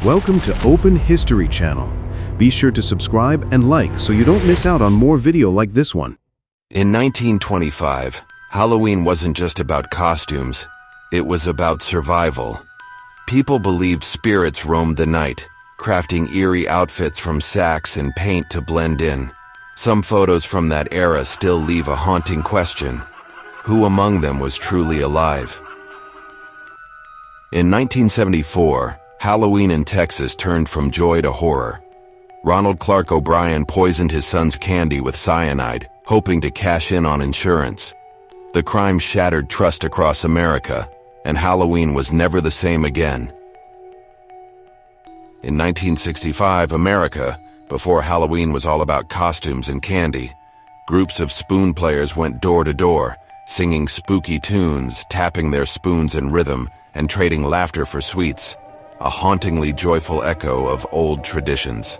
Welcome to Open History channel. Be sure to subscribe and like so you don't miss out on more video like this one. In 1925, Halloween wasn't just about costumes, it was about survival. People believed spirits roamed the night, crafting eerie outfits from sacks and paint to blend in. Some photos from that era still leave a haunting question: who among them was truly alive? In 1974, Halloween in Texas turned from joy to horror. Ronald Clark O'Brien poisoned his son's candy with cyanide, hoping to cash in on insurance. The crime shattered trust across America, and Halloween was never the same again. In 1965, America, before Halloween was all about costumes and candy, groups of spoon players went door to door, singing spooky tunes, tapping their spoons in rhythm, and trading laughter for sweets, a hauntingly joyful echo of old traditions.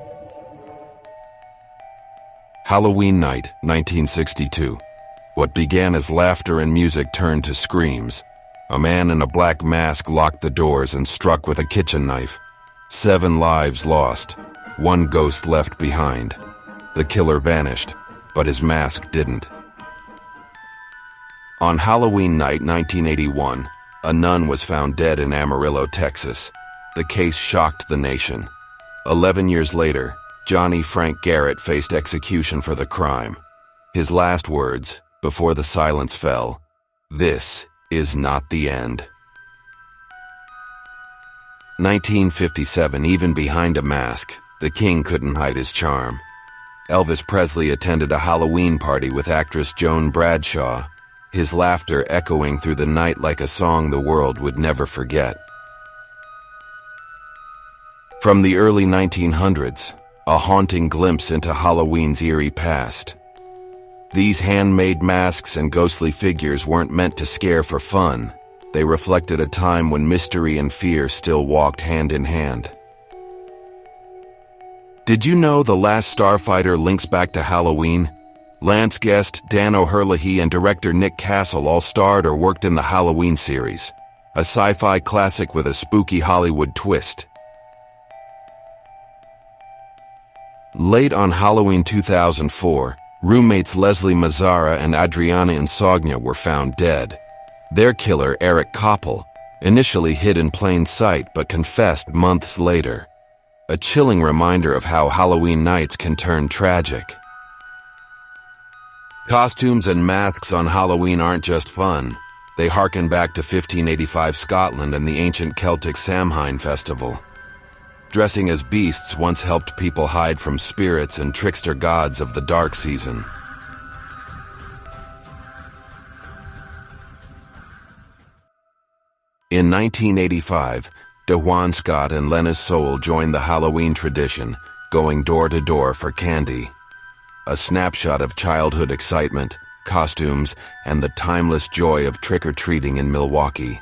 Halloween night, 1962. What began as laughter and music turned to screams. A man in a black mask locked the doors and struck with a kitchen knife. 7 lives lost, 1 ghost left behind. The killer vanished, but his mask didn't. On Halloween night, 1981, a nun was found dead in Amarillo, Texas. The case shocked the nation. 11 years later, Johnny Frank Garrett faced execution for the crime. His last words, before the silence fell: "This is not the end." 1957, even behind a mask, the king couldn't hide his charm. Elvis Presley attended a Halloween party with actress Joan Bradshaw, his laughter echoing through the night like a song the world would never forget. From the early 1900s, a haunting glimpse into Halloween's eerie past. These handmade masks and ghostly figures weren't meant to scare for fun. They reflected a time when mystery and fear still walked hand in hand. Did you know The Last Starfighter links back to Halloween? Lance Guest, Dan O'Herlihy, and director Nick Castle all starred or worked in the Halloween series, a sci-fi classic with a spooky Hollywood twist. Late on Halloween 2004, roommates Leslie Mazzara and Adriana Insogna were found dead. Their killer, Eric Koppel, initially hid in plain sight but confessed months later. A chilling reminder of how Halloween nights can turn tragic. Costumes and masks on Halloween aren't just fun. They harken back to 1585 Scotland and the ancient Celtic Samhain festival. Dressing as beasts once helped people hide from spirits and trickster gods of the dark season. In 1985, DeJuan Scott and Lena Soul joined the Halloween tradition, going door to door for candy. A snapshot of childhood excitement, costumes, and the timeless joy of trick-or-treating in Milwaukee.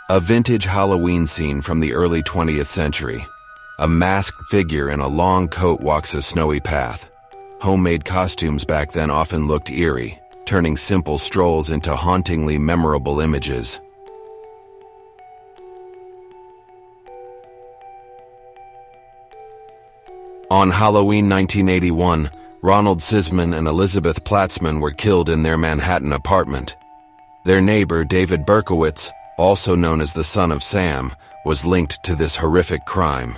A vintage Halloween scene from the early 20th century. A masked figure in a long coat walks a snowy path. Homemade costumes back then often looked eerie, turning simple strolls into hauntingly memorable images. On Halloween 1981, Ronald Sisman and Elizabeth Platzman were killed in their Manhattan apartment. Their neighbor, David Berkowitz, also known as the Son of Sam, was linked to this horrific crime.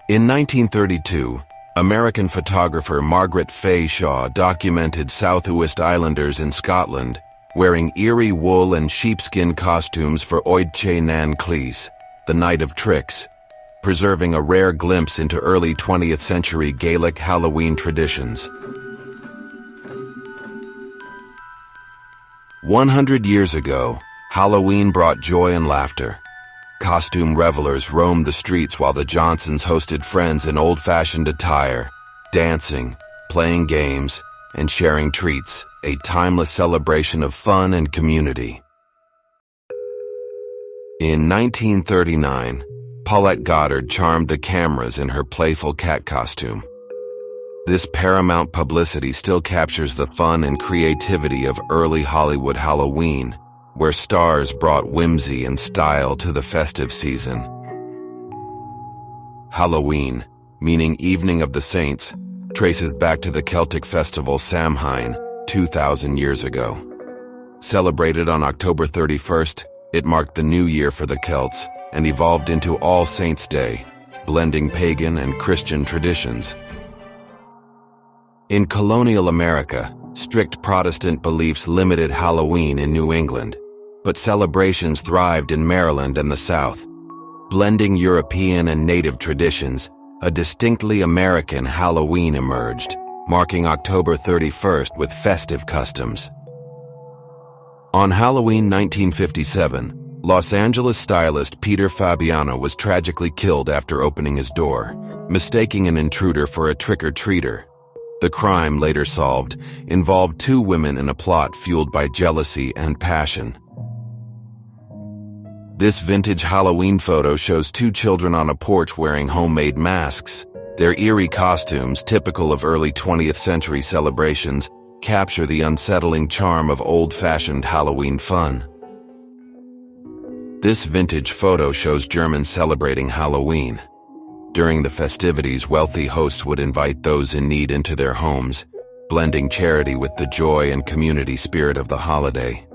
In 1932, American photographer Margaret Fay Shaw documented Southwest Islanders in Scotland wearing eerie wool and sheepskin costumes for Oidche Nan Cleese, the Night of Tricks, preserving a rare glimpse into early 20th century Gaelic Halloween traditions. 100 years ago, Halloween brought joy and laughter. Costume revelers roamed the streets while the Johnsons hosted friends in old-fashioned attire, dancing, playing games, and sharing treats, a timeless celebration of fun and community. In 1939, Paulette Goddard charmed the cameras in her playful cat costume. This Paramount publicity still captures the fun and creativity of early Hollywood Halloween, where stars brought whimsy and style to the festive season. Halloween, meaning Evening of the Saints, traces back to the Celtic festival Samhain, 2,000 years ago. Celebrated on October 31st, it marked the new year for the Celts and evolved into All Saints' Day, blending pagan and Christian traditions. In colonial America, strict Protestant beliefs limited Halloween in New England, but celebrations thrived in Maryland and the South. Blending European and native traditions, a distinctly American Halloween emerged, marking October 31st with festive customs. On Halloween 1957, Los Angeles stylist Peter Fabiano was tragically killed after opening his door, mistaking an intruder for a trick-or-treater. The crime, later solved, involved two women in a plot fueled by jealousy and passion. This vintage Halloween photo shows two children on a porch wearing homemade masks. Their eerie costumes, typical of early 20th century celebrations, capture the unsettling charm of old-fashioned Halloween fun. This vintage photo shows Germans celebrating Halloween. During the festivities, wealthy hosts would invite those in need into their homes, blending charity with the joy and community spirit of the holiday.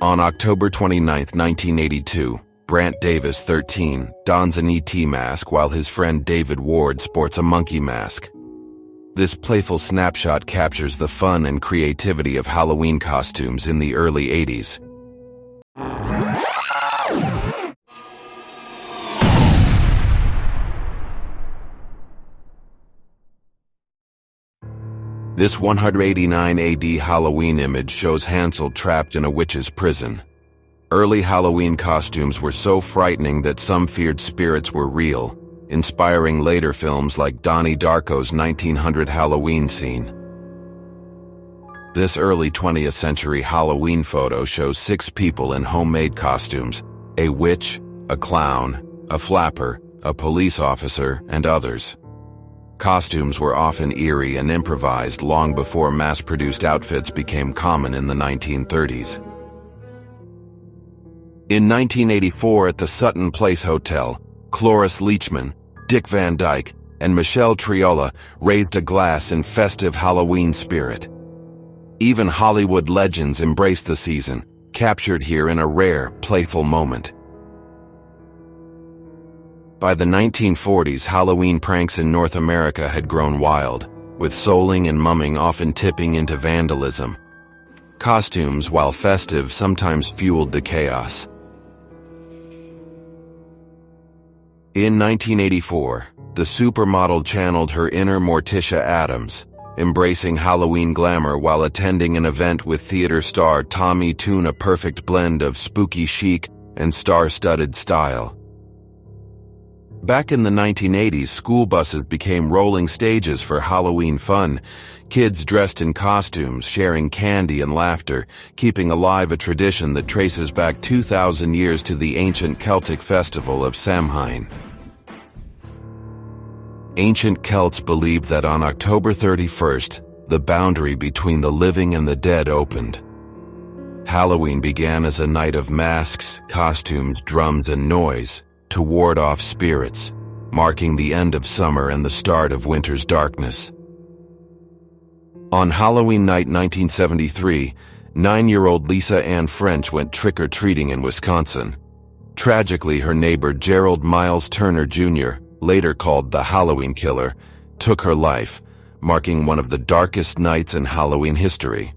On October 29, 1982, Brant Davis, 13, dons an E.T. mask while his friend David Ward sports a monkey mask. This playful snapshot captures the fun and creativity of Halloween costumes in the early 80s. This 189 AD Halloween image shows Hansel trapped in a witch's prison. Early Halloween costumes were so frightening that some feared spirits were real, inspiring later films like Donnie Darko's 1900 Halloween scene. This early 20th century Halloween photo shows 6 people in homemade costumes: a witch, a clown, a flapper, a police officer, and others. Costumes were often eerie and improvised long before mass-produced outfits became common in the 1930s. In 1984 at the Sutton Place Hotel, Cloris Leachman, Dick Van Dyke, and Michelle Triola raised a glass in festive Halloween spirit. Even Hollywood legends embraced the season, captured here in a rare, playful moment. By the 1940s, Halloween pranks in North America had grown wild, with souling and mumming often tipping into vandalism. Costumes, while festive, sometimes fueled the chaos. In 1984, the supermodel channeled her inner Morticia Addams, embracing Halloween glamour while attending an event with theater star Tommy Tune, a perfect blend of spooky chic and star-studded style. Back in the 1980s, school buses became rolling stages for Halloween fun, kids dressed in costumes, sharing candy and laughter, keeping alive a tradition that traces back 2,000 years to the ancient Celtic festival of Samhain. Ancient Celts believed that on October 31st, the boundary between the living and the dead opened. Halloween began as a night of masks, costumes, drums, and noise, to ward off spirits, marking the end of summer and the start of winter's darkness. On Halloween night 1973, 9-year-old Lisa Ann French went trick-or-treating in Wisconsin. Tragically, her neighbor Gerald Miles Turner Jr., later called the Halloween Killer, took her life, marking one of the darkest nights in Halloween history.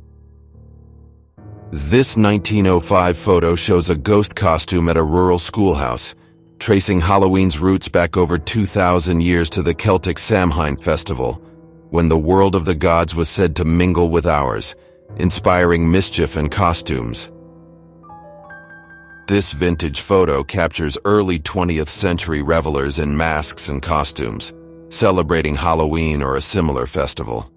This 1905 photo shows a ghost costume at a rural schoolhouse, tracing Halloween's roots back over 2,000 years to the Celtic Samhain festival, when the world of the gods was said to mingle with ours, inspiring mischief and costumes. This vintage photo captures early 20th century revelers in masks and costumes, celebrating Halloween or a similar festival.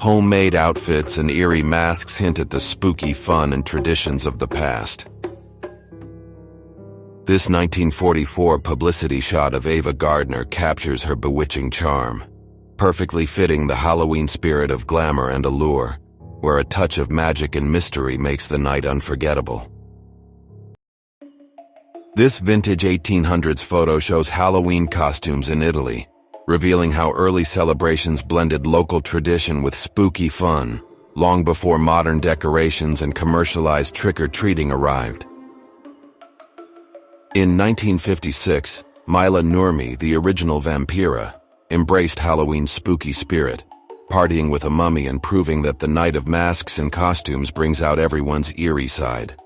Homemade outfits and eerie masks hint at the spooky fun and traditions of the past. This 1944 publicity shot of Ava Gardner captures her bewitching charm, perfectly fitting the Halloween spirit of glamour and allure. where a touch of magic and mystery makes the night unforgettable. This vintage 1800s photo shows Halloween costumes in Italy, revealing how early celebrations blended local tradition with spooky fun, long before modern decorations and commercialized trick-or-treating arrived. In 1956, Mila Nurmi, the original vampira, embraced Halloween's spooky spirit, partying with a mummy and proving that the night of masks and costumes brings out everyone's eerie side.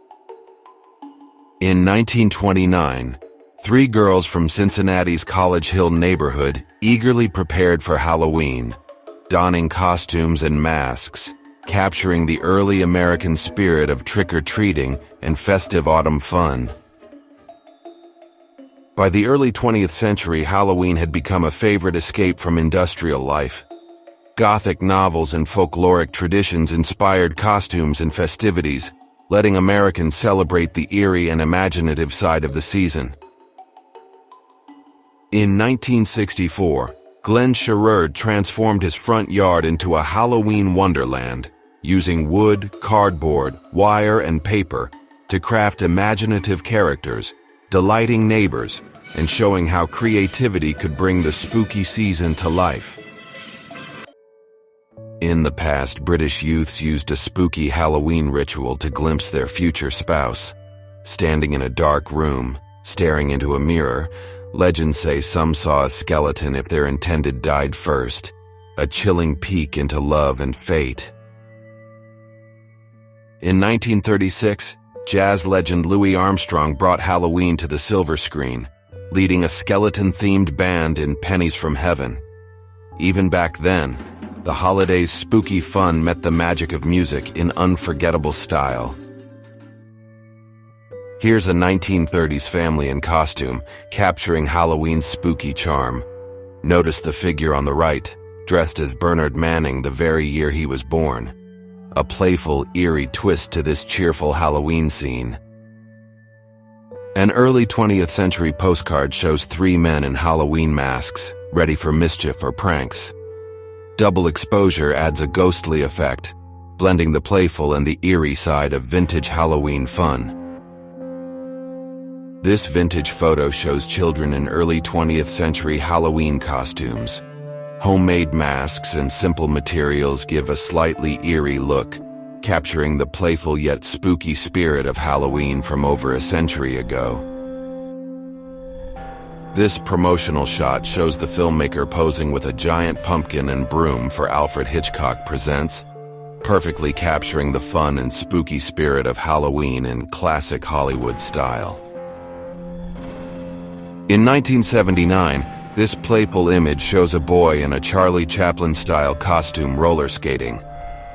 In 1929, 3 girls from Cincinnati's College Hill neighborhood eagerly prepared for Halloween, donning costumes and masks, capturing the early American spirit of trick-or-treating and festive autumn fun. By the early 20th century, Halloween had become a favorite escape from industrial life. Gothic novels and folkloric traditions inspired costumes and festivities, letting Americans celebrate the eerie and imaginative side of the season. In 1964, Glenn Sherrard transformed his front yard into a Halloween wonderland, using wood, cardboard, wire, and paper to craft imaginative characters, delighting neighbors, and showing how creativity could bring the spooky season to life. In the past, British youths used a spooky Halloween ritual to glimpse their future spouse. Standing in a dark room, staring into a mirror, legends say some saw a skeleton if their intended died first, a chilling peek into love and fate. In 1936, jazz legend Louis Armstrong brought Halloween to the silver screen, leading a skeleton-themed band in Pennies from Heaven. Even back then, the holiday's spooky fun met the magic of music in unforgettable style. Here's a 1930s family in costume, capturing Halloween's spooky charm. Notice the figure on the right, dressed as Bernard Manning the very year he was born. A playful, eerie twist to this cheerful Halloween scene. An early 20th century postcard shows 3 men in Halloween masks, ready for mischief or pranks. Double exposure adds a ghostly effect, blending the playful and the eerie side of vintage Halloween fun. This vintage photo shows children in early 20th century Halloween costumes. Homemade masks and simple materials give a slightly eerie look, capturing the playful yet spooky spirit of Halloween from over a century ago. This promotional shot shows the filmmaker posing with a giant pumpkin and broom for Alfred Hitchcock Presents, perfectly capturing the fun and spooky spirit of Halloween in classic Hollywood style. In 1979, this playful image shows a boy in a Charlie Chaplin-style costume roller skating,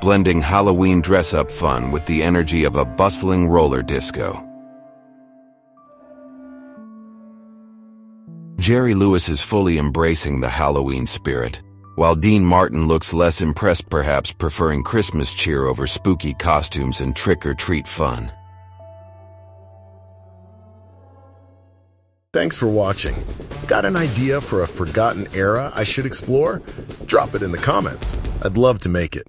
blending Halloween dress-up fun with the energy of a bustling roller disco. Jerry Lewis is fully embracing the Halloween spirit, while Dean Martin looks less impressed, perhaps preferring Christmas cheer over spooky costumes and trick-or-treat fun. Thanks for watching. Got an idea for a forgotten era I should explore? Drop it in the comments. I'd love to make it.